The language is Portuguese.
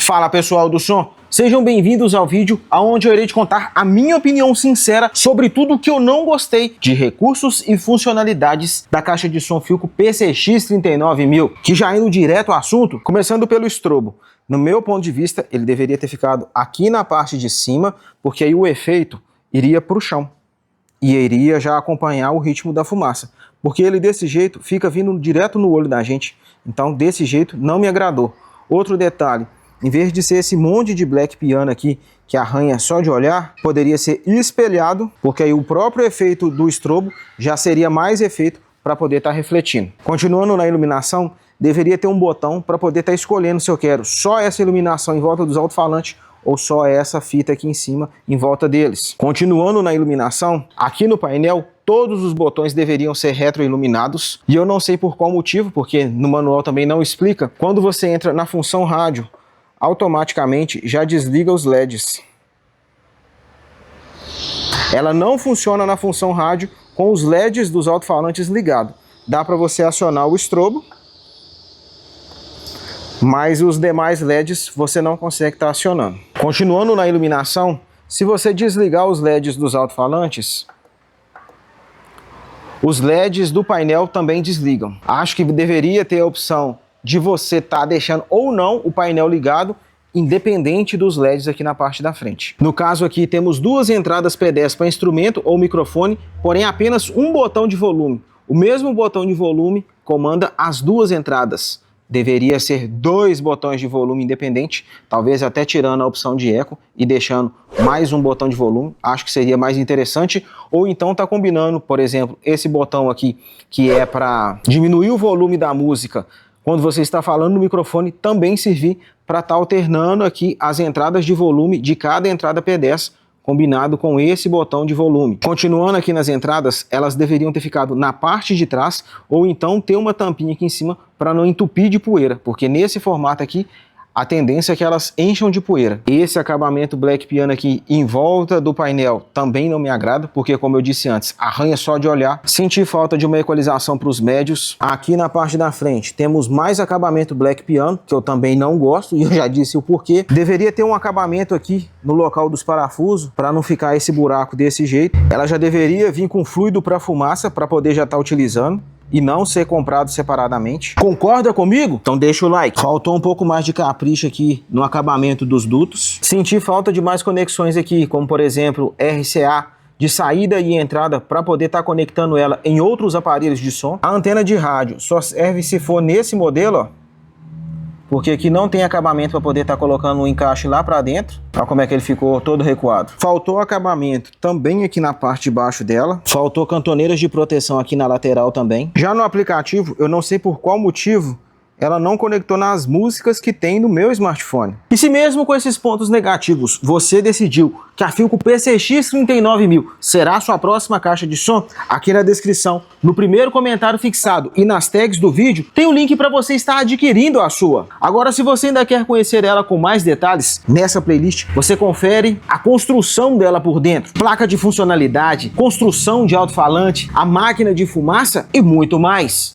Fala pessoal do som, sejam bem-vindos ao vídeo onde eu irei te contar a minha opinião sincera sobre tudo que eu não gostei de recursos e funcionalidades da caixa de som Philco PCX39000, que já indo direto ao assunto, começando pelo estrobo. No meu ponto de vista, ele deveria ter ficado aqui na parte de cima, porque aí o efeito iria para o chão e iria já acompanhar o ritmo da fumaça, porque ele desse jeito fica vindo direto no olho da gente, então desse jeito não me agradou. Outro detalhe, em vez de ser esse monte de black piano aqui que arranha só de olhar, poderia ser espelhado, porque aí o próprio efeito do estrobo já seria mais efeito para poder estar refletindo. Continuando na iluminação, deveria ter um botão para poder estar escolhendo se eu quero só essa iluminação em volta dos alto-falantes ou só essa fita aqui em cima em volta deles. Continuando na iluminação, aqui no painel todos os botões deveriam ser retroiluminados e eu não sei por qual motivo, porque no manual também não explica. Quando você entra na função rádio, automaticamente já desliga os LEDs. Ela não funciona na função rádio com os LEDs dos alto-falantes ligados. Dá para você acionar o estrobo, mas os demais LEDs você não consegue estar acionando. Continuando na iluminação, se você desligar os LEDs dos alto-falantes, os LEDs do painel também desligam. Acho que deveria ter a opção de você estar deixando ou não o painel ligado, independente dos LEDs aqui na parte da frente. No caso aqui temos duas entradas P10 para instrumento ou microfone, porém apenas um botão de volume. O mesmo botão de volume comanda as duas entradas. Deveria ser dois botões de volume independente, talvez até tirando a opção de eco e deixando mais um botão de volume, acho que seria mais interessante. Ou então tá combinando, por exemplo, esse botão aqui que é para diminuir o volume da música quando você está falando no microfone, também servir para estar alternando aqui as entradas de volume de cada entrada P10, combinado com esse botão de volume. Continuando aqui nas entradas, elas deveriam ter ficado na parte de trás, ou então ter uma tampinha aqui em cima para não entupir de poeira, porque nesse formato aqui, a tendência é que elas encham de poeira. Esse acabamento black piano aqui em volta do painel também não me agrada, porque como eu disse antes, arranha só de olhar. Senti falta de uma equalização para os médios. Aqui na parte da frente temos mais acabamento black piano, que eu também não gosto, e eu já disse o porquê. Deveria ter um acabamento aqui no local dos parafusos, para não ficar esse buraco desse jeito. Ela já deveria vir com fluido para fumaça, para poder já estar utilizando e não ser comprado separadamente. Concorda comigo? Então deixa o like. Faltou um pouco mais de capricho aqui no acabamento dos dutos. Senti falta de mais conexões aqui, como por exemplo RCA de saída e entrada para poder estar conectando ela em outros aparelhos de som. A antena de rádio só serve se for nesse modelo, ó, porque aqui não tem acabamento para poder estar colocando um encaixe lá para dentro. Olha como é que ele ficou todo recuado. Faltou acabamento também aqui na parte de baixo dela. Faltou cantoneiras de proteção aqui na lateral também. Já no aplicativo, eu não sei por qual motivo ela não conectou nas músicas que tem no meu smartphone. E se mesmo com esses pontos negativos você decidiu que a Philco PCX39000 será a sua próxima caixa de som, aqui na descrição, no primeiro comentário fixado e nas tags do vídeo, tem o link para você estar adquirindo a sua. Agora, se você ainda quer conhecer ela com mais detalhes, nessa playlist você confere a construção dela por dentro, placa de funcionalidade, construção de alto-falante, a máquina de fumaça e muito mais.